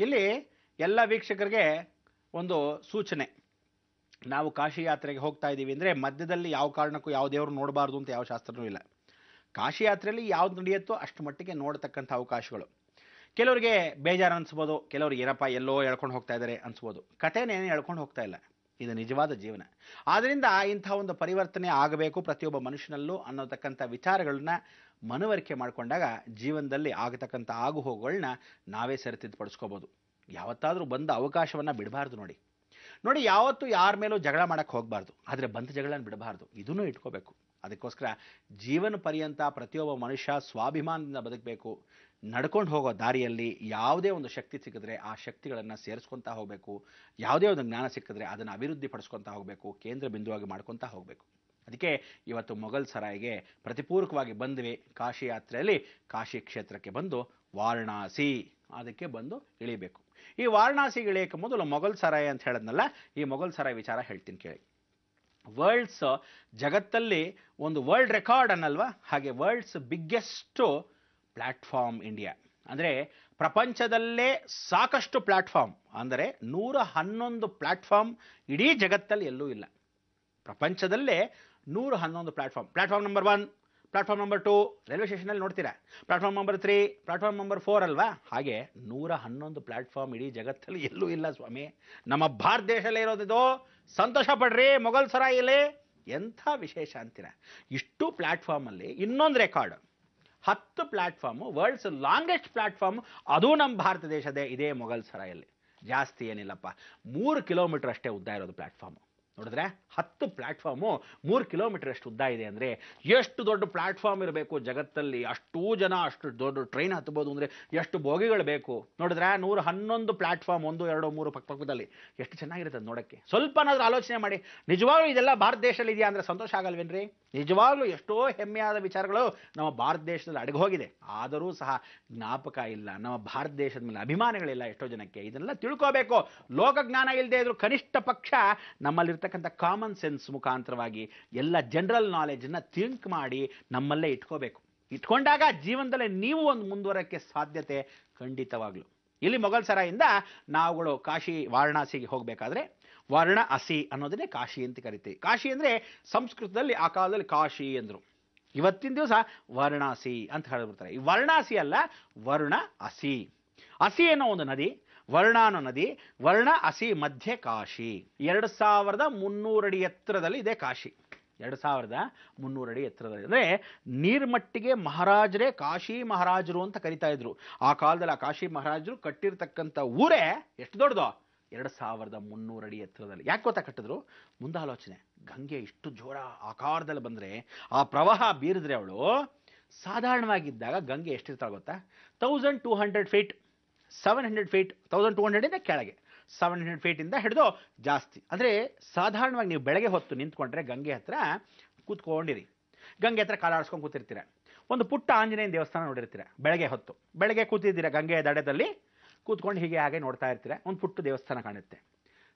ಇಲ್ಲಿ ಎಲ್ಲ ವೀಕ್ಷಕರಿಗೆ ಒಂದು ಸೂಚನೆ. ನಾವು ಕಾಶಿ ಯಾತ್ರೆಗೆ ಹೋಗ್ತಾ ಇದ್ದೀವಿ ಅಂದರೆ ಮಧ್ಯದಲ್ಲಿ ಯಾವ ಕಾರಣಕ್ಕೂ ಯಾವ ದೇವರು ನೋಡಬಾರ್ದು ಅಂತ ಯಾವ ಶಾಸ್ತ್ರನೂ ಇಲ್ಲ. ಕಾಶಿ ಯಾತ್ರೆಯಲ್ಲಿ ಯಾವ್ದು ನಡೆಯುತ್ತೋ ಅಷ್ಟು ಮಟ್ಟಿಗೆ ನೋಡ್ತಕ್ಕಂಥ ಅವಕಾಶಗಳು. ಕೆಲವರಿಗೆ ಬೇಜಾರು ಅನಿಸ್ಬೋದು, ಕೆಲವರು ಏನಪ್ಪ ಎಲ್ಲೋ ಎಳ್ಕೊಂಡು ಹೋಗ್ತಾ ಇದ್ದಾರೆ ಅನಿಸ್ಬೋದು. ಕಥೆನೇನು ಎಳ್ಕೊಂಡು ಹೋಗ್ತಾ ಇಲ್ಲ, ಇದು ನಿಜವಾದ ಜೀವನ. ಆದ್ದರಿಂದ ಇಂಥ ಒಂದು ಪರಿವರ್ತನೆ ಆಗಬೇಕು ಪ್ರತಿಯೊಬ್ಬ ಮನುಷ್ಯನಲ್ಲೂ ಅನ್ನೋತಕ್ಕಂಥ ವಿಚಾರಗಳನ್ನ ಮನವರಿಕೆ ಮಾಡಿಕೊಂಡಾಗ ಜೀವನದಲ್ಲಿ ಆಗತಕ್ಕಂಥ ಆಗು ಹೋಗುಗಳನ್ನ ನಾವೇ ಸರಿಪಡಿಸ್ಕೋಬೋದು. ಯಾವತ್ತಾದರೂ ಬಂದ ಅವಕಾಶವನ್ನು ಬಿಡಬಾರ್ದು. ನೋಡಿ, ಯಾವತ್ತೂ ಯಾರ ಮೇಲೂ ಜಗಳ ಮಾಡೋಕ್ಕೆ ಹೋಗಬಾರ್ದು, ಆದರೆ ಬಂದ ಜಗಳನ್ನ ಬಿಡಬಾರ್ದು, ಇದನ್ನೂ ಇಟ್ಕೋಬೇಕು. ಅದಕ್ಕೋಸ್ಕರ ಜೀವನ ಪರ್ಯಂತ ಪ್ರತಿಯೊಬ್ಬ ಮನುಷ್ಯ ಸ್ವಾಭಿಮಾನದಿಂದ ಬದುಕಬೇಕು. ನಡ್ಕೊಂಡು ಹೋಗೋ ದಾರಿಯಲ್ಲಿ ಯಾವುದೇ ಒಂದು ಶಕ್ತಿ ಸಿಕ್ಕಿದ್ರೆ ಆ ಶಕ್ತಿಗಳನ್ನು ಸೇರಿಸ್ಕೊತಾ ಹೋಗಬೇಕು. ಯಾವುದೇ ಒಂದು ಜ್ಞಾನ ಸಿಕ್ಕಿದ್ರೆ ಅದನ್ನು ಅಭಿವೃದ್ಧಿ ಪಡಿಸ್ಕೊತಾ ಹೋಗಬೇಕು, ಕೇಂದ್ರ ಬಿಂದುವಾಗಿ ಮಾಡ್ಕೊತಾ ಹೋಗಬೇಕು. ಅದಕ್ಕೆ ಇವತ್ತು ಮೊಘಲ್ ಸರಾಯ್ಗೆ ಪ್ರತಿಪೂರ್ವಕವಾಗಿ ಬಂದ್ವಿ. ಕಾಶಿ ಯಾತ್ರೆಯಲ್ಲಿ ಕಾಶಿ ಕ್ಷೇತ್ರಕ್ಕೆ ಬಂದು ವಾರಣಾಸಿ ಅದಕ್ಕೆ ಬಂದು ಇಳಿಬೇಕು. ಈ ವಾರಣಾಸಿಗೆ ಇಳಿಯೋಕ್ಕೆ ಮೊದಲು ಮೊಘಲ್ ಸರಾಯ್ ಅಂತ ಹೇಳಿದ್ನಲ್ಲ, ಈ ಮೊಘಲ್ ಸರಾಯ್ ವಿಚಾರ ಹೇಳ್ತೀನಿ ಕೇಳಿ. ವರ್ಲ್ಡ್ಸ್ ಜಗತ್ತಲ್ಲಿ ಒಂದು ವರ್ಲ್ಡ್ ರೆಕಾರ್ಡ್ ಅನ್ನಲ್ವಾ, ಹಾಗೆ ವರ್ಲ್ಡ್ಸ್ ಬಿಗ್ಗೆಸ್ಟ್ ಪ್ಲ್ಯಾಟ್ಫಾರ್ಮ್ ಇಂಡಿಯಾ. ಅಂದರೆ ಪ್ರಪಂಚದಲ್ಲೇ ಸಾಕಷ್ಟು ಪ್ಲ್ಯಾಟ್ಫಾರ್ಮ್, ಅಂದರೆ 111 ಪ್ಲ್ಯಾಟ್ಫಾರ್ಮ್ ಇಡೀ ಜಗತ್ತಲ್ಲಿ ಎಲ್ಲೂ ಇಲ್ಲ. ಪ್ರಪಂಚದಲ್ಲೇ 111 platform number 1, platform number 2 railway ಸ್ಟೇಷನಲ್ಲಿ ನೋಡ್ತೀರಾ, ಪ್ಲ್ಯಾಟ್ಫಾರ್ಮ್ ನಂಬರ್ 3, ಪ್ಲ್ಯಾಟ್ಫಾರ್ಮ್ ನಂಬರ್ 4 ಅಲ್ವಾ. ಹಾಗೆ 111 ಪ್ಲ್ಯಾಟ್ಫಾರ್ಮ್ ಇಡೀ ಜಗತ್ತಲ್ಲಿ ಎಲ್ಲೂ ಇಲ್ಲ ಸ್ವಾಮಿ. ನಮ್ಮ ಭಾರತ ದೇಶದಲ್ಲೇ ಇರೋದಿದು. ಸಂತೋಷ ಪಡ್ರಿ, ಮೊಘಲ್ ಸರಾಯಲ್ಲಿ ಎಂಥ ವಿಶೇಷ ಅಂತೀರಾ. ಇಷ್ಟು ಪ್ಲ್ಯಾಟ್ಫಾರ್ಮಲ್ಲಿ ಇನ್ನೊಂದು record, 10 platform, world's longest platform, ಅದು ನಮ್ಮ ಭಾರತ ದೇಶದೇ, ಇದೇ ಮೊಘಲ್ ಸರಾಯಲ್ಲಿ. ಜಾಸ್ತಿ ಏನಿಲ್ಲಪ್ಪ, 3 ಕಿಲೋಮೀಟರ್ ಅಷ್ಟೇ ಉದ್ದ ಇರೋದು ಪ್ಲ್ಯಾಟ್ಫಾರ್ಮು. ನೋಡಿದ್ರೆ 10 ಪ್ಲ್ಯಾಟ್ಫಾರ್ಮು 3 ಕಿಲೋಮೀಟರ್ ಅಷ್ಟು ಉದ್ದ ಇದೆ ಅಂದರೆ ಎಷ್ಟು ದೊಡ್ಡ ಪ್ಲ್ಯಾಟ್ಫಾರ್ಮ್ ಇರಬೇಕು ಜಗತ್ತಲ್ಲಿ. ಅಷ್ಟೂ ಜನ ಅಷ್ಟು ದೊಡ್ಡ ಟ್ರೈನ್ ಹತ್ಬೋದು ಅಂದರೆ ಎಷ್ಟು ಬೋಗಿಗಳು ಬೇಕು. ನೋಡಿದ್ರೆ 111 ಪ್ಲ್ಯಾಟ್ಫಾರ್ಮ್, 1, 2, 3 ಪಕ್ಕದಲ್ಲಿ ಎಷ್ಟು ಚೆನ್ನಾಗಿರುತ್ತೆ ನೋಡೋಕ್ಕೆ. ಸ್ವಲ್ಪನಾದ್ರೂ ಆಲೋಚನೆ ಮಾಡಿ. ನಿಜವಾಗ್ಲೂ ಇದೆಲ್ಲ ಭಾರತ ದೇಶದಲ್ಲಿ ಇದೆಯಾ ಅಂದರೆ ಸಂತೋಷ ಆಗಲ್ವೇನ್ರಿ? ನಿಜವಾಗ್ಲೂ ಎಷ್ಟೋ ಹೆಮ್ಮೆಯಾದ ವಿಚಾರಗಳು ನಮ್ಮ ಭಾರತ ದೇಶದಲ್ಲಿ ಅಡಗಿ ಹೋಗಿದೆ. ಆದರೂ ಸಹ ಜ್ಞಾಪಕ ಇಲ್ಲ, ನಮ್ಮ ಭಾರತ ದೇಶದ ಮೇಲೆ ಅಭಿಮಾನಿಗಳಿಲ್ಲ ಎಷ್ಟೋ ಜನಕ್ಕೆ. ಇದನ್ನೆಲ್ಲ ತಿಳ್ಕೋಬೇಕು. ಲೋಕಜ್ಞಾನ ಇಲ್ಲದೆ ಇದ್ರು ಕನಿಷ್ಠ ಪಕ್ಷ ನಮ್ಮಲ್ಲಿರ್ತಕ್ಕಂಥ ಕಾಮನ್ ಸೆನ್ಸ್ ಮುಖಾಂತರವಾಗಿ ಎಲ್ಲ ಜನರಲ್ ನಾಲೆಜನ್ನು ಥಿಂಕ್ ಮಾಡಿ ನಮ್ಮಲ್ಲೇ ಇಟ್ಕೋಬೇಕು. ಇಟ್ಕೊಂಡಾಗ ಜೀವನದಲ್ಲಿ ನೀವು ಒಂದು ಮುಂದುವರಕ್ಕೆ ಸಾಧ್ಯತೆ ಖಂಡಿತವಾಗ್ಲು. ಇಲ್ಲಿ ಮೊಘಲ್ ಸರಾಯಿಂದ ನಾವುಗಳು ಕಾಶಿ ವಾರಣಾಸಿಗೆ ಹೋಗಬೇಕಾದ್ರೆ ವರ್ಣ ಅಸಿ ಅನ್ನೋದನ್ನೇ ಕಾಶಿ ಅಂತ ಕರಿತೀವಿ. ಕಾಶಿ ಅಂದರೆ ಸಂಸ್ಕೃತದಲ್ಲಿ ಆ ಕಾಲದಲ್ಲಿ ಕಾಶಿ ಅಂದರು. ಇವತ್ತಿನ ದಿವಸ ವಾರಣಾಸಿ ಅಂತ ಹೇಳಿಬಿಡ್ತಾರೆ. ಈ ವಾರಣಾಸಿ ಅಲ್ಲ, ವರ್ಣ ಅಸಿ. ಅಸಿ ಅನ್ನೋ ಒಂದು ನದಿ, ವರ್ಣ ಅನ್ನೋ ನದಿ, ವರ್ಣ ಅಸಿ ಮಧ್ಯೆ ಕಾಶಿ. 2300 ಅಡಿ ಎತ್ತರದಲ್ಲಿ ಇದೆ ಕಾಶಿ. 2300 ಅಡಿ ಎತ್ತರದಲ್ಲಿ. ಅಂದರೆ ನೀರ್ಮಟ್ಟಿಗೆ ಮಹಾರಾಜರೇ ಕಾಶಿ ಮಹಾರಾಜರು ಅಂತ ಕರಿತಾ ಇದ್ರು. ಆ ಕಾಲದಲ್ಲಿ ಆ ಕಾಶಿ ಮಹಾರಾಜರು ಕಟ್ಟಿರ್ತಕ್ಕಂಥ ಊರೇ ಎಷ್ಟು ದೊಡ್ಡದು, 2300 ಅಡಿ ಎತ್ತರದಲ್ಲಿ. ಯಾಕೆ ಗೊತ್ತಾ ಕಟ್ಟಿದ್ರು? ಮುಂದಾಲೋಚನೆ. ಗಂಗೆ ಇಷ್ಟು ಜೋರ ಆಕಾರದಲ್ಲಿ ಬಂದರೆ, ಆ ಪ್ರವಾಹ ಬೀರಿದ್ರೆ ಅವಳು ಸಾಧಾರಣವಾಗಿದ್ದಾಗ ಗಂಗೆ ಎಷ್ಟಿರ್ತಾಳೆ ಗೊತ್ತಾ? 1200 ಫೀಟ್, 700 ಫೀಟ್, 1200 ಕೆಳಗೆ, 700 ಫೀಟಿಂದ ಹಿಡಿದು ಜಾಸ್ತಿ. ಅಂದರೆ ಸಾಧಾರಣವಾಗಿ ನೀವು ಬೆಳಗ್ಗೆ ಹೊತ್ತು ನಿಂತ್ಕೊಂಡ್ರೆ ಗಂಗೆ ಹತ್ರ ಕೂತ್ಕೊಂಡಿರಿ, ಗಂಗೆ ಹತ್ರ ಕಾಲಾಡಿಸ್ಕೊಂಡು ಕೂತಿರ್ತೀರ. ಒಂದು ಪುಟ್ಟ ಆಂಜನೇಯನ ದೇವಸ್ಥಾನ ನೋಡಿರ್ತೀರ. ಬೆಳಗ್ಗೆ ಕೂತಿದ್ದೀರ ಗಂಗೆಯ ದಡದಲ್ಲಿ ಕೂತ್ಕೊಂಡು ಹೀಗೆ ಹಾಗೆ ನೋಡ್ತಾ ಇರ್ತೀರ. ಒಂದು ಪುಟ್ಟ ದೇವಸ್ಥಾನ ಕಾಣುತ್ತೆ.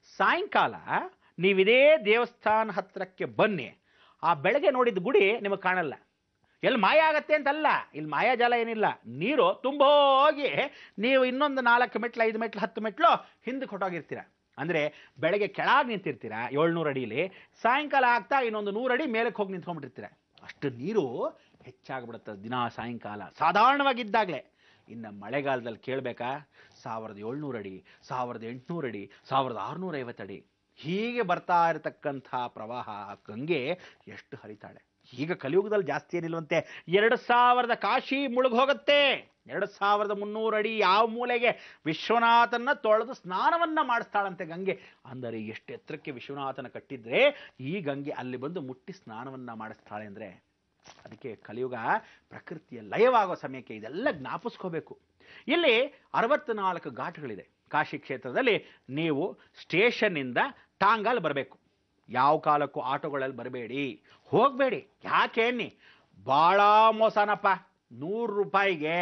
ಸಾಯಂಕಾಲ ನೀವಿದೇ ದೇವಸ್ಥಾನ ಹತ್ರಕ್ಕೆ ಬನ್ನಿ, ಆ ಬೆಳಗ್ಗೆ ನೋಡಿದ ಗುಡಿ ನಿಮಗೆ ಕಾಣಲ್ಲ. ಎಲ್ಲಿ ಮಾಯ ಆಗತ್ತೆ ಅಂತಲ್ಲ, ಇಲ್ಲಿ ಮಾಯಾಜಾಲ ಏನಿಲ್ಲ. ನೀರು ತುಂಬೋಗಿ ನೀವು ಇನ್ನೊಂದು 4 ಮೆಟ್ಲು, 5 ಮೆಟ್ಲು, 10 ಮೆಟ್ಲು ಹಿಂದಕ್ಕೆ ಹೊಟ್ಟೋಗಿರ್ತೀರ. ಅಂದರೆ ಬೆಳಗ್ಗೆ ಕೆಳಗೆ ನಿಂತಿರ್ತೀರ 700 ಅಡಿಲಿ, ಸಾಯಂಕಾಲ ಆಗ್ತಾ ಇನ್ನೊಂದು 100 ಅಡಿ ಮೇಲಕ್ಕೆ ಹೋಗಿ ನಿಂತ್ಕೊಂಡ್ಬಿಟ್ಟಿರ್ತೀರ. ಅಷ್ಟು ನೀರು ಹೆಚ್ಚಾಗ್ಬಿಡುತ್ತೆ ದಿನ ಸಾಯಂಕಾಲ ಸಾಧಾರಣವಾಗಿದ್ದಾಗಲೇ. ಇನ್ನು ಮಳೆಗಾಲದಲ್ಲಿ ಕೇಳಬೇಕಾ, 1700 ಅಡಿ, 1800 ಅಡಿ, 1650 ಅಡಿ ಹೀಗೆ ಬರ್ತಾ ಇರತಕ್ಕಂಥ ಪ್ರವಾಹ ಗಂಗೆ ಎಷ್ಟು ಹರಿತಾಳೆ. ಈಗ ಕಲಿಯುಗದಲ್ಲಿ ಜಾಸ್ತಿ ಏನಿಲ್ವಂತೆ, 2000 ಕಾಶಿ ಮುಳುಗಿ ಹೋಗುತ್ತೆ. 2300 ಅಡಿ ಯಾವ ಮೂಲೆಗೆ ವಿಶ್ವನಾಥನ ತೊಳೆದು ಸ್ನಾನವನ್ನ ಮಾಡಿಸ್ತಾಳಂತೆ ಗಂಗೆ. ಅಂದರೆ ಎಷ್ಟು ಎತ್ತರಕ್ಕೆ ವಿಶ್ವನಾಥನ ಕಟ್ಟಿದ್ರೆ ಈ ಗಂಗೆ ಅಲ್ಲಿ ಬಂದು ಮುಟ್ಟಿ ಸ್ನಾನವನ್ನ ಮಾಡಿಸ್ತಾಳೆ ಅಂದರೆ, ಅದಕ್ಕೆ ಕಲಿಯುಗ ಪ್ರಕೃತಿಯ ಲಯವಾಗೋ ಸಮಯಕ್ಕೆ ಇದೆಲ್ಲ ಜ್ಞಾಪಿಸ್ಕೋಬೇಕು. ಇಲ್ಲಿ 64 ಘಾಟ್ಗಳಿದೆ ಕಾಶಿ ಕ್ಷೇತ್ರದಲ್ಲಿ. ನೀವು ಸ್ಟೇಷನ್ನಿಂದ ಟಾಂಗಲ್ಲಿ ಬರಬೇಕು. ಯಾವ ಕಾಲಕ್ಕೂ ಆಟೋಗಳಲ್ಲಿ ಬರಬೇಡಿ, ಹೋಗಬೇಡಿ. ಯಾಕೆ ಅನ್ನಿ, ಭಾಳ ಮೋಸನಪ್ಪ. 100 ರೂಪಾಯಿಗೆ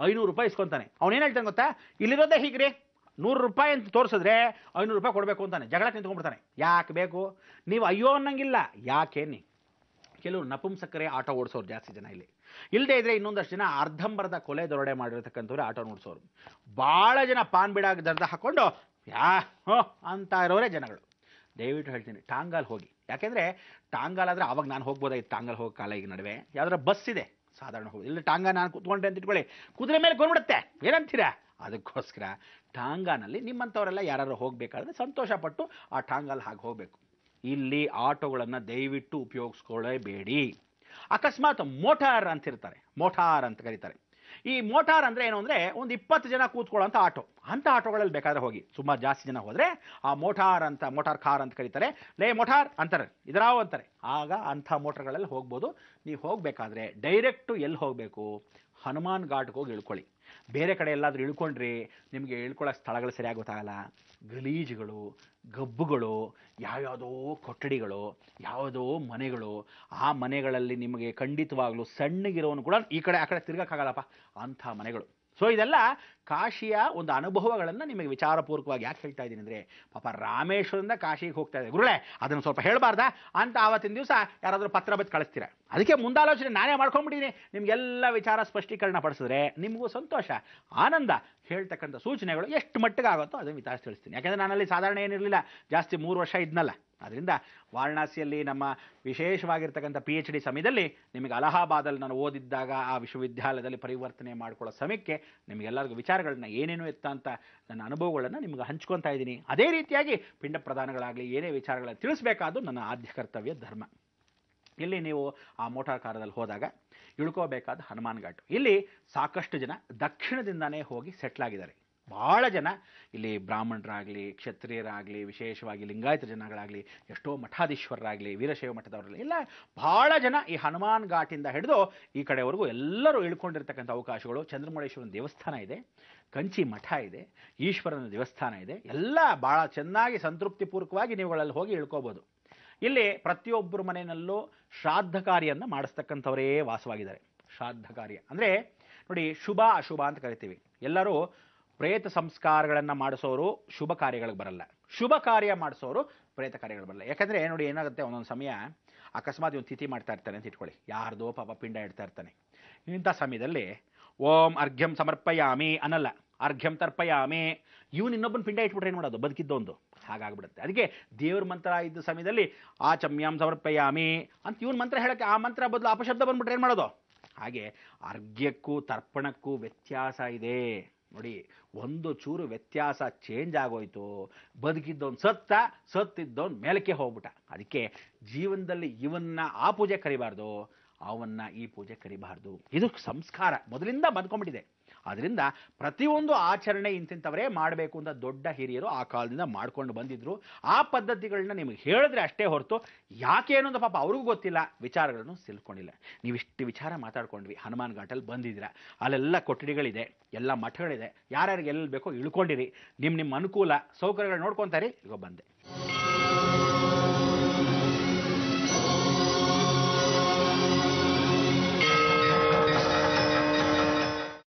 500 ರೂಪಾಯಿ ಇಸ್ಕೊತಾನೆ. ಅವನೇನು ಹೇಳ್ತಾನೆ ಗೊತ್ತಾ, ಇಲ್ಲಿರೋದೇ ಹೀಗ್ರಿ, 100 ರೂಪಾಯಿ ಅಂತ ತೋರಿಸಿದ್ರೆ 500 ರೂಪಾಯಿ ಕೊಡಬೇಕು ಅಂತಾನೆ. ಜಗಳ ನಿಂತ್ಕೊಂಡ್ಬಿಡ್ತಾನೆ. ಯಾಕೆ ಬೇಕು? ನೀವು ಅಯ್ಯೋ ಅನ್ನಂಗಿಲ್ಲ. ಯಾಕೆ ಅನ್ನಿ, ಕೆಲವು ನಪುಂಸಕರೇ ಆಟೋ ಓಡಿಸೋರು ಜಾಸ್ತಿ ಜನ ಇಲ್ಲಿ. ಇಲ್ಲದೇ ಇದ್ರೆ ಇನ್ನೊಂದಷ್ಟು ಜನ ಅರ್ಧಂಬರ್ಧ ಕೊಲೆ ದೊರಡೆ ಮಾಡಿರ್ತಕ್ಕಂಥವ್ರೆ ಆಟೋ ಓಡಿಸೋರು. ಭಾಳ ಜನ ಪಾನ್ ಬಿಡಾಗ ದರ್ದ ಹಾಕ್ಕೊಂಡು ಹೋ ಅಂತ ಇರೋರೇ ಜನಗಳು. ದಯವಿಟ್ಟು ಹೇಳ್ತೀನಿ, ಟಾಂಗಾಲ್ ಹೋಗಿ. ಯಾಕೆಂದರೆ ಟಾಂಗಾಲ್ ಆದರೆ ಆವಾಗ ನಾನು ಹೋಗ್ಬೋದಾಗಿತ್ತು, ಟಾಂಗಾಲ್ ಹೋಗಿ ಕಾಲ ಈಗ ನಡುವೆ ಯಾವ್ದಾರ ಬಸ್ ಇದೆ ಸಾಧಾರಣ ಹೋಗಿ. ಇಲ್ಲ ಟಾಂಗಾ ನಾನು ಕೂತ್ಕೊಂಡೆ ಅಂತ ಇಟ್ಕೊಳ್ಳಿ, ಕುದುರೆ ಮೇಲೆ ಕೊಂಡ್ಬಿಡುತ್ತೆ, ಏನಂತೀರಾ? ಅದಕ್ಕೋಸ್ಕರ ಟಾಂಗಾನಲ್ಲಿ ನಿಮ್ಮಂಥವರೆಲ್ಲ ಯಾರು ಹೋಗಬೇಕಾದ್ರೆ ಸಂತೋಷಪಟ್ಟು ಆ ಟಾಂಗಾಲ್ ಹಾಗೆ ಹೋಗಬೇಕು. ಇಲ್ಲಿ ಆಟೋಗಳನ್ನು ದಯವಿಟ್ಟು ಉಪಯೋಗಿಸ್ಕೊಳ್ಳೇಬೇಡಿ. ಅಕಸ್ಮಾತ್ ಮೋಟಾರ್ ಅಂತಿರ್ತಾರೆ, ಮೋಟಾರ್ ಅಂತ ಕರೀತಾರೆ. ಈ ಮೋಟಾರ್ ಅಂದರೆ ಏನು ಅಂದರೆ ಒಂದು 20 ಜನ ಕೂತ್ಕೊಳ್ಳೋಂಥ ಆಟೋ. ಅಂಥ ಆಟೋಗಳಲ್ಲಿ ಬೇಕಾದ್ರೆ ಹೋಗಿ. ಸುಮಾರು ಜಾಸ್ತಿ ಜನ ಹೋದರೆ ಆ ಮೋಟಾರ್ ಕಾರ್ ಅಂತ ಕರೀತಾರೆ, ಲೇ ಮೋಟಾರ್ ಅಂತಾರೆ, ಇದರಾವು ಅಂತಾರೆ. ಆಗ ಅಂಥ ಮೋಟಾರ್ಗಳಲ್ಲಿ ಹೋಗ್ಬೋದು. ನೀವು ಹೋಗಬೇಕಾದ್ರೆ ಡೈರೆಕ್ಟು ಎಲ್ಲಿ ಹೋಗಬೇಕು? ಹನುಮಾನ್ ಘಾಟ್ಗೆ ಹೋಗಿ ಇಳ್ಕೊಳ್ಳಿ. ಬೇರೆ ಕಡೆ ಎಲ್ಲಾದರೂ ಇಳ್ಕೊಂಡ್ರಿ ನಿಮಗೆ ಇಳ್ಕೊಳ್ಳೋ ಸ್ಥಳಗಳು ಸರಿಯಾಗಿ ಗೊತ್ತಾಗಲ್ಲ. ಗಲೀಜುಗಳು, ಗಬ್ಬುಗಳು, ಯಾವ್ಯಾವುದೋ ಕೊಠಡಿಗಳು, ಯಾವುದೋ ಮನೆಗಳು. ಆ ಮನೆಗಳಲ್ಲಿ ನಿಮಗೆ ಖಂಡಿತವಾಗ್ಲೂ ಸಣ್ಣಗಿರೋನು ಕೂಡ ಈ ಕಡೆ ಆ ಕಡೆ ತಿರ್ಗಕ್ಕಾಗಲ್ಲಪ್ಪ, ಅಂಥ ಮನೆಗಳು. ಸೊ ಇದೆಲ್ಲ ಕಾಶಿಯ ಒಂದು ಅನುಭವಗಳನ್ನು ನಿಮಗೆ ವಿಚಾರಪೂರ್ವಕವಾಗಿ ಯಾಕೆ ಹೇಳ್ತಾ ಇದ್ದೀನಿ ಅಂದರೆ, ಪಾಪ ರಾಮೇಶ್ವರದಿಂದ ಕಾಶಿಗೆ ಹೋಗ್ತಾ ಇದೆ ಗುರುಗಳೇ, ಅದನ್ನು ಸ್ವಲ್ಪ ಹೇಳಬಾರ್ದಾ ಅಂತ ಆವತ್ತಿನ ದಿವಸ ಯಾರಾದರೂ ಪತ್ರ ಬತ್ತು ಕಳಿಸ್ತೀರ. ಅದಕ್ಕೆ ಮುಂದಾಲೋಚನೆ ನಾನೇ ಮಾಡ್ಕೊಂಡ್ಬಿಟ್ಟಿದ್ದೀನಿ. ನಿಮಗೆಲ್ಲ ವಿಚಾರ ಸ್ಪಷ್ಟೀಕರಣ ಪಡಿಸಿದ್ರೆ ನಿಮಗೂ ಸಂತೋಷ, ಆನಂದ. ಹೇಳ್ತಕ್ಕಂಥ ಸೂಚನೆಗಳು ಎಷ್ಟು ಮಟ್ಟಿಗೆ ಆಗುತ್ತೋ ಅದನ್ನು ವಿಚಾರ ತಿಳಿಸ್ತೀನಿ. ಯಾಕೆಂದರೆ ನಾನಲ್ಲಿ ಸಾಧಾರಣ ಏನಿರಲಿಲ್ಲ, ಜಾಸ್ತಿ 3 ವರ್ಷ ಇದ್ನಲ್ಲ. ಅದರಿಂದ ವಾರಣಾಸಿಯಲ್ಲಿ ನಮ್ಮ ವಿಶೇಷವಾಗಿರ್ತಕ್ಕಂಥ PhD ಸಮಯದಲ್ಲಿ ನಿಮಗೆ ಅಲಹಾಬಾದಲ್ಲಿ ನಾನು ಓದಿದ್ದಾಗ ಆ ವಿಶ್ವವಿದ್ಯಾಲಯದಲ್ಲಿ ಪರಿವರ್ತನೆ ಮಾಡ್ಕೊಳ್ಳೋ ಸಮಯಕ್ಕೆ ನಿಮಗೆಲ್ಲರಿಗೂ ವಿಚಾರಗಳನ್ನ ಏನೇನು ಎತ್ತ ಅಂತ ನನ್ನ ಅನುಭವಗಳನ್ನು ನಿಮಗೆ ಹಂಚ್ಕೊತಾ ಇದ್ದೀನಿ. ಅದೇ ರೀತಿಯಾಗಿ ಪಿಂಡ ಪ್ರದಾನಗಳಾಗಲಿ ಏನೇ ವಿಚಾರಗಳನ್ನು ತಿಳಿಸಬೇಕಾದ್ದು ನನ್ನ ಆದ್ಯ ಕರ್ತವ್ಯ ಧರ್ಮ. ಇಲ್ಲಿ ನೀವು ಆ ಮೋಟಾರ್ ಕಾರದಲ್ಲಿ ಹೋದಾಗ ಇಳ್ಕೋಬೇಕಾದ ಹನುಮಾನ್ ಘಾಟ್. ಇಲ್ಲಿ ಸಾಕಷ್ಟು ಜನ ದಕ್ಷಿಣದಿಂದಾನೇ ಹೋಗಿ ಸೆಟ್ಲ್ ಆಗಿದ್ದಾರೆ. ಭಾಳ ಜನ ಇಲ್ಲಿ ಬ್ರಾಹ್ಮಣರಾಗಲಿ, ಕ್ಷತ್ರಿಯರಾಗಲಿ, ವಿಶೇಷವಾಗಿ ಲಿಂಗಾಯತ ಜನಗಳಾಗಲಿ, ಎಷ್ಟೋ ಮಠಾಧೀಶ್ವರರಾಗಲಿ, ವೀರಶೈವ ಮಠದವರಲ್ಲಿ ಇಲ್ಲ, ಭಾಳ ಜನ ಈ ಹನುಮಾನ್ ಘಾಟಿಂದ ಹಿಡಿದು ಈ ಕಡೆವರೆಗೂ ಎಲ್ಲರೂ ಇಳ್ಕೊಂಡಿರ್ತಕ್ಕಂಥ ಅವಕಾಶಗಳು. ಚಂದ್ರಮೌಳೇಶ್ವರನ ದೇವಸ್ಥಾನ ಇದೆ, ಕಂಚಿ ಮಠ ಇದೆ, ಈಶ್ವರನ ದೇವಸ್ಥಾನ ಇದೆ. ಎಲ್ಲ ಭಾಳ ಚೆನ್ನಾಗಿ ಸಂತೃಪ್ತಿಪೂರ್ವಕವಾಗಿ ನೀವುಗಳಲ್ಲಿ ಹೋಗಿ ಇಳ್ಕೋಬೋದು. ಇಲ್ಲಿ ಪ್ರತಿಯೊಬ್ಬರ ಮನೆಯಲ್ಲೂ ಶ್ರಾದ್ದ ಕಾರ್ಯವನ್ನು ಮಾಡಿಸ್ತಕ್ಕಂಥವರೇ ವಾಸವಾಗಿದ್ದಾರೆ. ಶ್ರಾದ್ದ ಕಾರ್ಯ ಅಂದರೆ ನೋಡಿ, ಶುಭ ಅಶುಭ ಅಂತ ಕರಿತೀವಿ. ಎಲ್ಲರೂ ಪ್ರೇತ ಸಂಸ್ಕಾರಗಳನ್ನು ಮಾಡಿಸೋರು ಶುಭ ಕಾರ್ಯಗಳಿಗೆ ಬರಲ್ಲ, ಶುಭ ಕಾರ್ಯ ಮಾಡಿಸೋರು ಪ್ರೇತ ಕಾರ್ಯಗಳು ಬರಲ್ಲ. ಯಾಕಂದರೆ ನೋಡಿ ಏನಾಗುತ್ತೆ, ಒಂದೊಂದು ಸಮಯ ಅಕಸ್ಮಾತ್ ಇವನು ತಿಥಿ ಮಾಡ್ತಾ ಇರ್ತಾನೆ ಅಂತ ಇಟ್ಕೊಳ್ಳಿ, ಯಾರ್ದೋ ಪಾಪ ಪಿಂಡ ಇಡ್ತಾ ಇರ್ತಾನೆ. ಇಂಥ ಸಮಯದಲ್ಲಿ ಓಂ ಅರ್ಘ್ಯಂ ಸಮರ್ಪಯಾಮಿ ಅನ್ನಲ್ಲ, ಅರ್ಘ್ಯಂ ತರ್ಪಯಾಮಿ. ಇವನು ಇನ್ನೊಬ್ಬನ ಪಿಂಡ ಇಟ್ಬಿಟ್ರೆ ಏನು ಮಾಡೋದು, ಬದುಕಿದ್ದೊಂದು ಹಾಗಾಗ್ಬಿಡುತ್ತೆ. ಅದಕ್ಕೆ ದೇವ್ರ ಮಂತ್ರ ಇದ್ದ ಸಮಯದಲ್ಲಿ ಆ ಚಮ್ಯಾಂ ಸಮರ್ಪಯಾಮಿ ಅಂತ ಇವನ್ ಮಂತ್ರ ಹೇಳಕ್ಕೆ ಆ ಮಂತ್ರ ಬದಲು ಅಪಶಬ್ದ ಬಂದ್ಬಿಟ್ರೆ ಏನು ಮಾಡೋದು? ಹಾಗೆ ಅರ್ಘ್ಯಕ್ಕೂ ತರ್ಪಣಕ್ಕೂ ವ್ಯತ್ಯಾಸ ಇದೆ ನೋಡಿ. ಒಂದು ಚೂರು ವ್ಯತ್ಯಾಸ ಚೇಂಜ್ ಆಗೋಯ್ತು, ಬದುಕಿದ್ದವನು ಸತ್ತಿದ್ದವನು ಮೇಲಕ್ಕೆ ಹೋಗ್ಬಿಟ್ಟ. ಅದಕ್ಕೆ ಜೀವನದಲ್ಲಿ ಇವನ್ನ ಆ ಪೂಜೆ ಕರಿಬಾರ್ದು, ಅವನ್ನ ಈ ಪೂಜೆ ಕರಿಬಾರ್ದು. ಇದು ಸಂಸ್ಕಾರ ಮೊದಲಿಂದ ಬಂದ್ಕೊಂಡ್ಬಿಟ್ಟಿದೆ. ಅದರಿಂದ ಪ್ರತಿಯೊಂದು ಆಚರಣೆ ಇಂತಿಂಥವರೇ ಮಾಡಬೇಕು ಅಂತ ದೊಡ್ಡ ಹಿರಿಯರು ಆ ಕಾಲದಿಂದ ಮಾಡ್ಕೊಂಡು ಬಂದಿದ್ರು. ಆ ಪದ್ಧತಿಗಳನ್ನ ನಿಮಗೆ ಹೇಳಿದ್ರೆ ಅಷ್ಟೇ ಹೊರತು ಯಾಕೇನು ಅಂತ ಪಾಪ ಅವ್ರಿಗೂ ಗೊತ್ತಿಲ್ಲ, ವಿಚಾರಗಳನ್ನು ತಿಳ್ಕೊಂಡಿಲ್ಲ. ನೀವಿಷ್ಟು ವಿಚಾರ ಮಾತಾಡ್ಕೊಂಡ್ವಿ, ಹನುಮಾನ್ ಘಾಟಲ್ಲಿ ಬಂದಿದ್ದೀರಾ, ಅಲ್ಲೆಲ್ಲ ಕೊಠಡಿಗಳಿದೆ, ಎಲ್ಲ ಮಠಗಳಿದೆ, ಯಾರ್ಯಾರಿಗೆ ಎಲ್ಲಿ ಬೇಕೋ ಇಳ್ಕೊಂಡಿರಿ, ನಿಮ್ಮ ಅನುಕೂಲ ಸೌಕರ್ಯಗಳು ನೋಡ್ಕೊತಾರೆ. ಈಗ ಬಂದೆ.